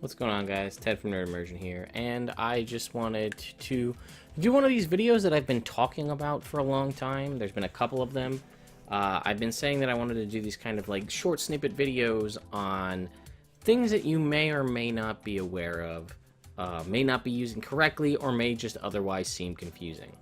What's going on, guys? Ted from Immersion here, and I just wanted to do one of these videos that I've been talking about for a long time. There's been a couple of them. I've been saying that I wanted to do these kind of like short snippet videos on things that you may or may not be aware of, may not be using correctly, or may just otherwise seem confusing.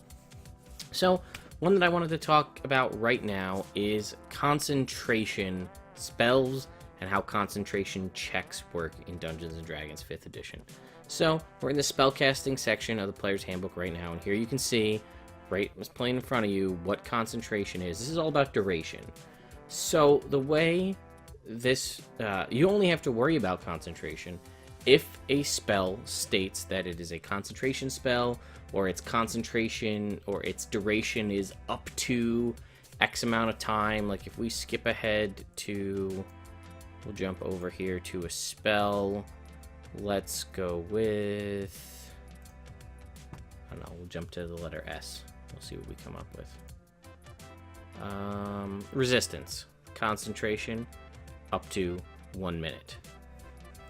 So, one that I wanted to talk about right now is concentration spells and how concentration checks work in Dungeons & Dragons 5th edition. So, we're in the spellcasting section of the player's handbook right now, and here you can see, right, it's playing in front of you, what concentration is. This is all about duration. So, the way this, you only have to worry about concentration if a spell states that it is a concentration spell, or its concentration, or its duration is up to X amount of time. Like if we skip ahead to... We'll jump over here to a spell. Let's go with... I don't know, we'll jump to the letter S. We'll see what we come up with. Resistance. Concentration up to 1 minute.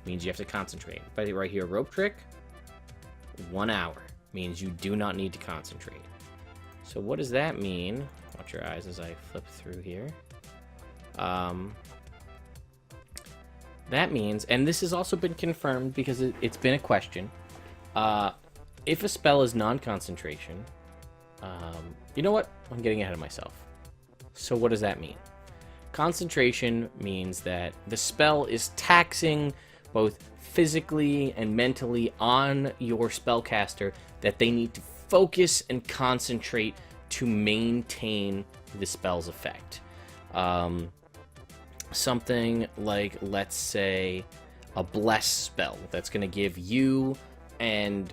Means you have to concentrate. But right here, rope trick, 1 hour. Means you do not need to concentrate. So what does that mean? Watch your eyes as I flip through here. That means, and this has also been confirmed because it's been a question, if a spell is non-concentration, you know what? I'm getting ahead of myself. So what does that mean? Concentration means that the spell is taxing both physically and mentally on your spellcaster, that they need to focus and concentrate to maintain the spell's effect. Something like, let's say, a bless spell that's going to give you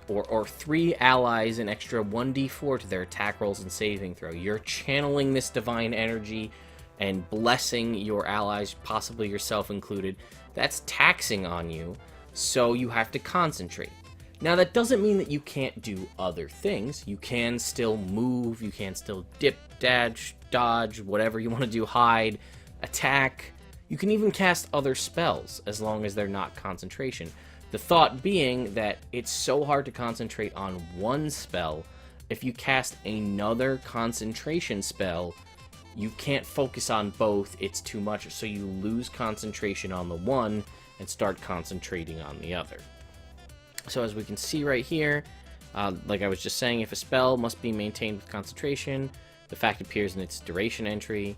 or 3 allies an extra 1d4 to their attack rolls and saving throw. You're channeling this divine energy and blessing your allies, possibly yourself included. That's taxing on you, so you have to concentrate. Now, that doesn't mean that you can't do other things. You can still move, you can still dip, dash, dodge, whatever you want to do, hide, attack. You can even cast other spells as long as they're not concentration. The thought being that it's so hard to concentrate on one spell, if you cast another concentration spell, you can't focus on both, it's too much, so you lose concentration on the one and start concentrating on the other. So as we can see right here, like I was just saying, if a spell must be maintained with concentration, the fact appears in its duration entry.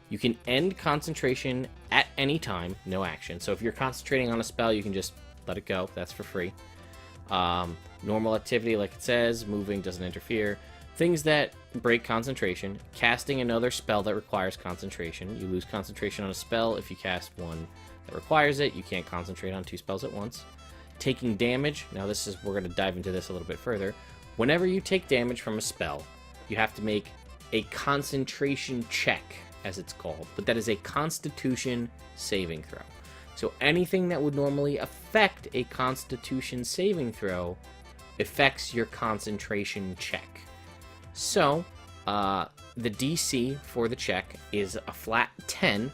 You can end concentration at any time, no action. So if you're concentrating on a spell, you can just let it go, that's for free. Normal activity, like it says, moving doesn't interfere. Things that break concentration, casting another spell that requires concentration. You lose concentration on a spell if you cast one that requires it. You can't concentrate on 2 spells at once. Taking damage, now this is, we're going to dive into this a little bit further. Whenever you take damage from a spell, you have to make a concentration check, as it's called, but that is a Constitution saving throw. So anything that would normally affect a Constitution saving throw affects your concentration check. So, the DC for the check is a flat 10,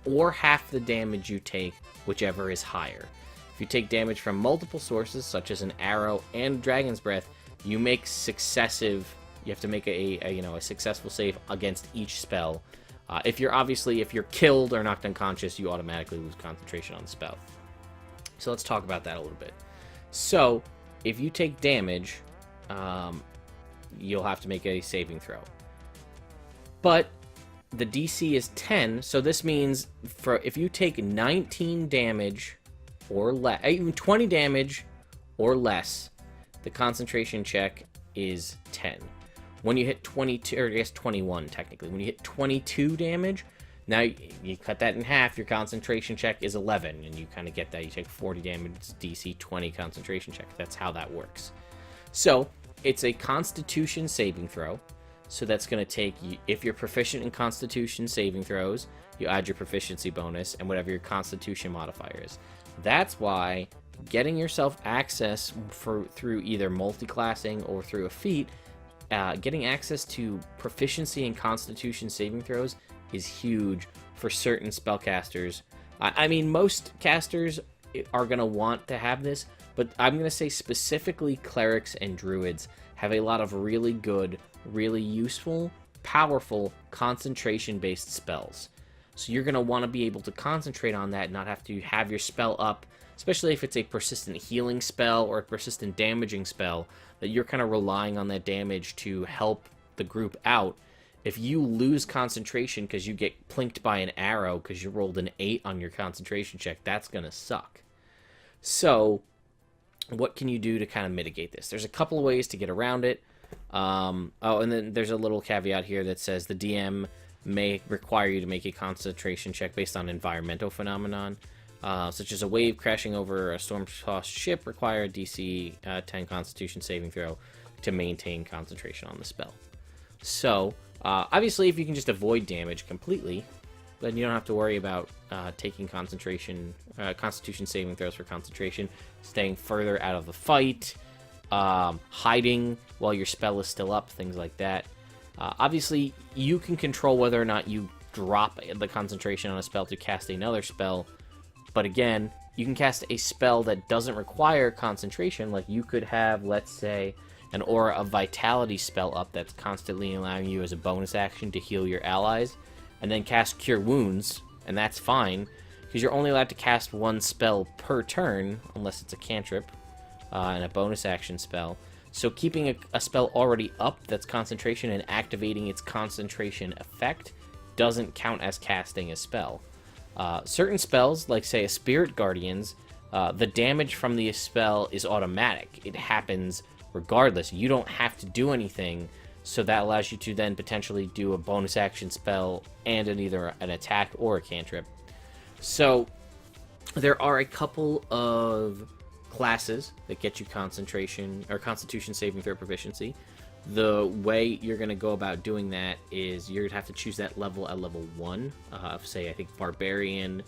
or half the damage you take, whichever is higher. If you take damage from multiple sources, such as an arrow and dragon's breath, you make successive. You have to make a successful save against each spell. If you're killed or knocked unconscious, you automatically lose concentration on the spell. So let's talk about that a little bit. So, if you take damage, you'll have to make a saving throw. But the DC is 10, so this means if you take 19 damage or less, even 20 damage or less, the concentration check is 10. When you hit 22, or I guess 21 technically, when you hit 22 damage, now you cut that in half, your concentration check is 11, and you kind of get that. You take 40 damage, DC 20 concentration check. That's how that works. So, it's a Constitution saving throw, so that's going to take, if you're proficient in Constitution saving throws, you add your proficiency bonus and whatever your Constitution modifier is. That's why getting yourself access through either multi-classing or through a feat, getting access to proficiency in Constitution saving throws is huge for certain spellcasters. I mean, most casters are going to want to have this, but I'm going to say specifically clerics and druids have a lot of really good, really useful, powerful concentration-based spells. So you're going to want to be able to concentrate on that, not have to have your spell up, especially if it's a persistent healing spell or a persistent damaging spell, that you're kind of relying on that damage to help the group out. If you lose concentration because you get plinked by an arrow because you rolled an 8 on your concentration check, that's going to suck. So what can you do to kind of mitigate this? There's a couple of ways to get around it. And then there's a little caveat here that says the DM may require you to make a concentration check based on environmental phenomenon, such as a wave crashing over a storm-tossed ship require a DC 10 Constitution saving throw to maintain concentration on the spell. So, obviously, if you can just avoid damage completely, then you don't have to worry about taking Constitution saving throws for concentration, staying further out of the fight, hiding while your spell is still up, things like that. Obviously, you can control whether or not you drop the concentration on a spell to cast another spell, but again, you can cast a spell that doesn't require concentration, like you could have, let's say, an Aura of Vitality spell up that's constantly allowing you as a bonus action to heal your allies, and then cast Cure Wounds, and that's fine, because you're only allowed to cast one spell per turn, unless it's a cantrip, and a bonus action spell. So keeping a spell already up that's concentration and activating its concentration effect doesn't count as casting a spell. Certain spells, like say a Spirit Guardians, the damage from the spell is automatic. It happens regardless. You don't have to do anything, so that allows you to then potentially do a bonus action spell and either an attack or a cantrip. So there are a couple of classes that get you concentration or constitution saving throw proficiency. The way you're going to go about doing that is you're going to have to choose that level at level 1 of, say, I think Barbarian,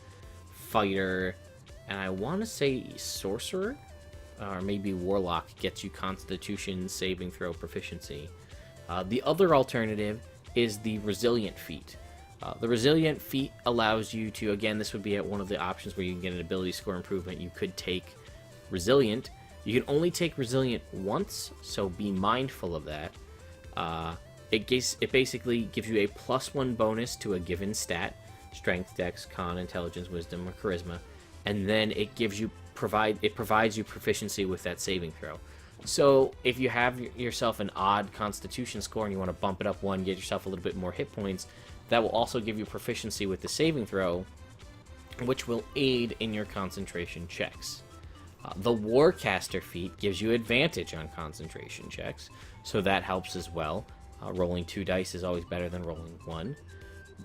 Fighter, and I want to say Sorcerer, or maybe Warlock gets you Constitution saving throw proficiency. The other alternative is the Resilient feat. The Resilient feat allows you to, again, this would be at one of the options where you can get an ability score improvement. You could take Resilient. You can only take Resilient once, so be mindful of that. It basically gives you a +1 bonus to a given stat, Strength, Dex, Con, Intelligence, Wisdom, or Charisma, and then it provides you proficiency with that saving throw. So if you have yourself an odd Constitution score and you want to bump it up 1, get yourself a little bit more hit points, that will also give you proficiency with the saving throw, which will aid in your concentration checks. The Warcaster feat gives you advantage on concentration checks, so that helps as well. Rolling 2 dice is always better than rolling 1.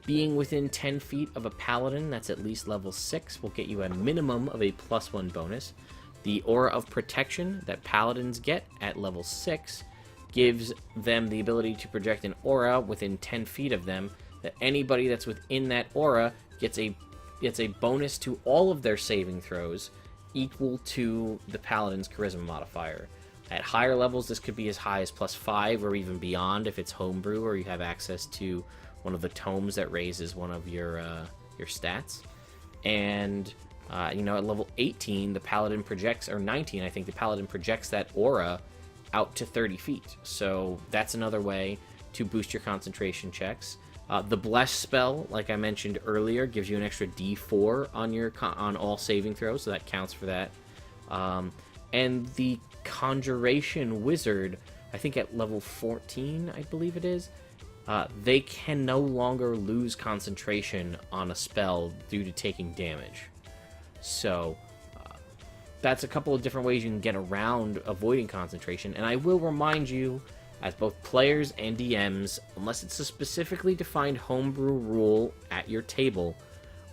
Being within 10 feet of a Paladin that's at least level 6 will get you a minimum of a +1 bonus. The Aura of Protection that Paladins get at level 6 gives them the ability to project an aura within 10 feet of them, that anybody that's within that aura gets a bonus to all of their saving throws equal to the Paladin's Charisma modifier. At higher levels, this could be as high as +5 or even beyond if it's homebrew or you have access to one of the tomes that raises one of your stats. And at level 18, the Paladin projects, or 19, I think, the Paladin projects that aura out to 30 feet. So that's another way to boost your concentration checks. The Bless spell, like I mentioned earlier, gives you an extra D4 on all saving throws, so that counts for that. And the Conjuration Wizard, I think at level 14, I believe it is, they can no longer lose concentration on a spell due to taking damage. So that's a couple of different ways you can get around avoiding concentration. And I will remind you, as both players and DMs, unless it's a specifically defined homebrew rule at your table,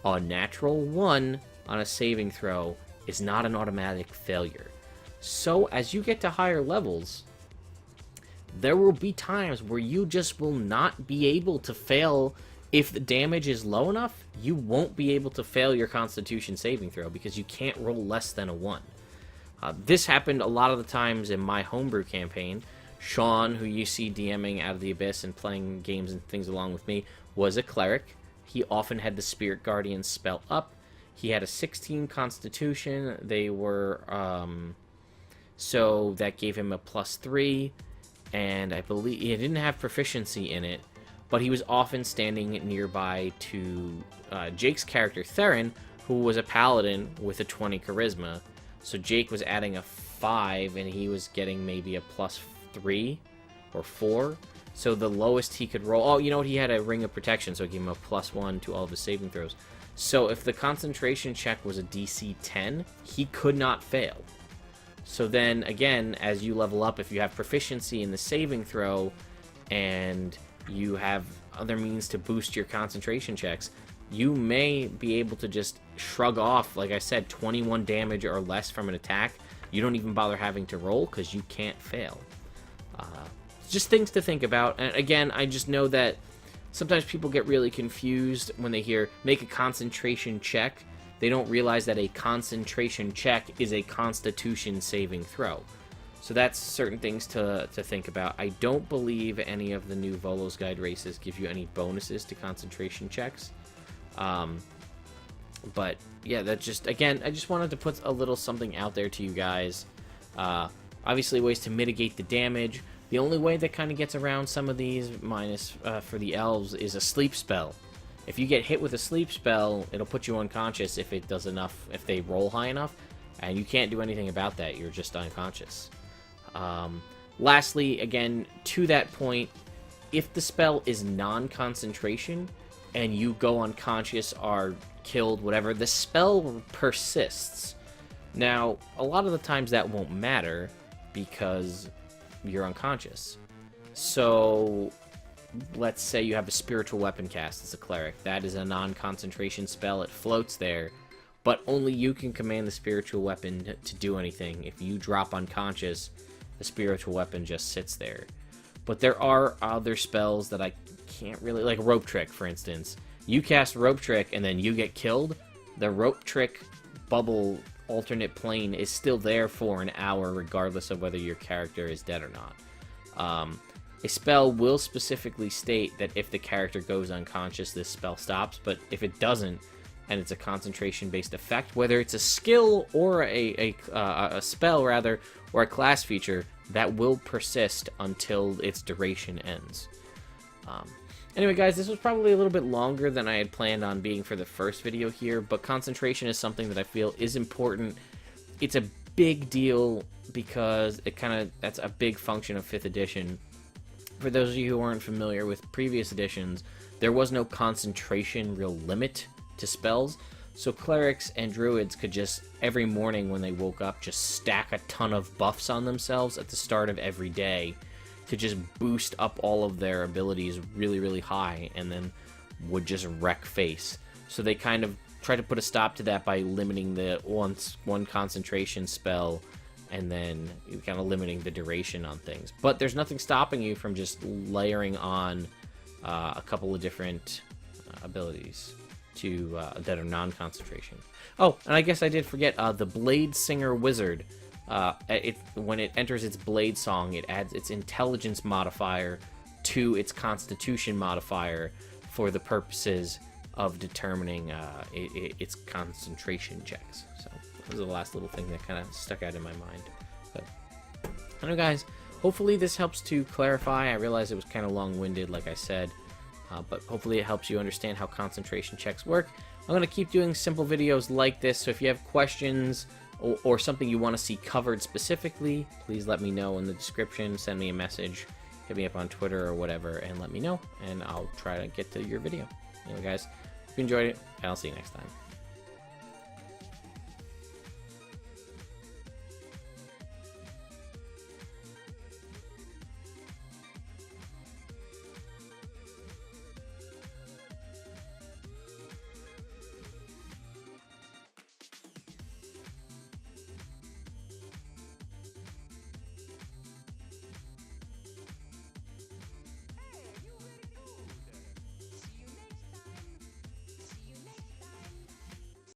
a natural 1 on a saving throw is not an automatic failure. So as you get to higher levels, there will be times where you just will not be able to fail. If the damage is low enough, you won't be able to fail your Constitution saving throw because you can't roll less than a 1. This happened a lot of the times in my homebrew campaign. Sean, who you see DMing Out of the Abyss and playing games and things along with me, was a cleric. He often had the Spirit Guardian spell up. He had a 16 Constitution. They were so that gave him a +3, and I believe he didn't have proficiency in it, but he was often standing nearby to Jake's character Theron, who was a paladin with a 20 charisma. So Jake was adding a 5, and he was getting maybe a +3 or 4. So the lowest he could roll... Oh, you know what? He had a Ring of Protection, so it gave him a +1 to all of his saving throws. So if the concentration check was a DC 10, he could not fail. So then, again, as you level up, if you have proficiency in the saving throw, and you have other means to boost your concentration checks, you may be able to just shrug off, like I said, 21 damage or less from an attack. You don't even bother having to roll because you can't fail. Just things to think about. And again, I just know that sometimes people get really confused when they hear make a concentration check. They don't realize that a concentration check is a constitution saving throw. So that's certain things to think about. I don't believe any of the new Volo's Guide races give you any bonuses to concentration checks. But yeah, that just, again, I just wanted to put a little something out there to you guys. Obviously ways to mitigate the damage. The only way that kind of gets around some of these, minus for the elves, is a sleep spell. If you get hit with a sleep spell, it'll put you unconscious if it does enough, if they roll high enough, and you can't do anything about that. You're just unconscious. Lastly, again, to that point, if the spell is non-concentration and you go unconscious, are killed, whatever, the spell persists. Now, a lot of the times that won't matter because you're unconscious. So let's say you have a spiritual weapon cast as a cleric. That is a non-concentration spell. It floats there, but only you can command the spiritual weapon to do anything. If you drop unconscious, the spiritual weapon just sits there. But there are other spells that I can't really, like Rope Trick, for instance. You cast Rope Trick and then you get killed, the Rope Trick bubble alternate plane is still there for an hour regardless of whether your character is dead or not. A spell will specifically state that if the character goes unconscious, this spell stops, but if it doesn't, and it's a concentration-based effect, whether it's a skill or a spell, rather, or a class feature, that will persist until its duration ends. Anyway, guys, this was probably a little bit longer than I had planned on being for the first video here, but concentration is something that I feel is important. It's a big deal because that's a big function of 5th edition. For those of you who aren't familiar with previous editions, there was no concentration real limit to spells, so clerics and druids could just, every morning when they woke up, just stack a ton of buffs on themselves at the start of every day to just boost up all of their abilities really, really high, and then would just wreck face. So they kind of try to put a stop to that by limiting the one concentration spell, and then kind of limiting the duration on things. But there's nothing stopping you from just layering on a couple of different abilities to that are non-concentration. Oh, and I guess I did forget the Blade Singer Wizard. When it enters its Blade Song, it adds its intelligence modifier to its constitution modifier for the purposes of determining its concentration checks. So that was the last little thing that kind of stuck out in my mind. But I know, guys, hopefully this helps to clarify. I realize it was kind of long-winded, like I said, but hopefully it helps you understand how concentration checks work. I'm going to keep doing simple videos like this, so if you have questions or something you want to see covered specifically, please let me know in the description. Send me a message, hit me up on Twitter or whatever, and let me know, and I'll try to get to your video. Anyway, guys, hope you enjoyed it, and I'll see you next time.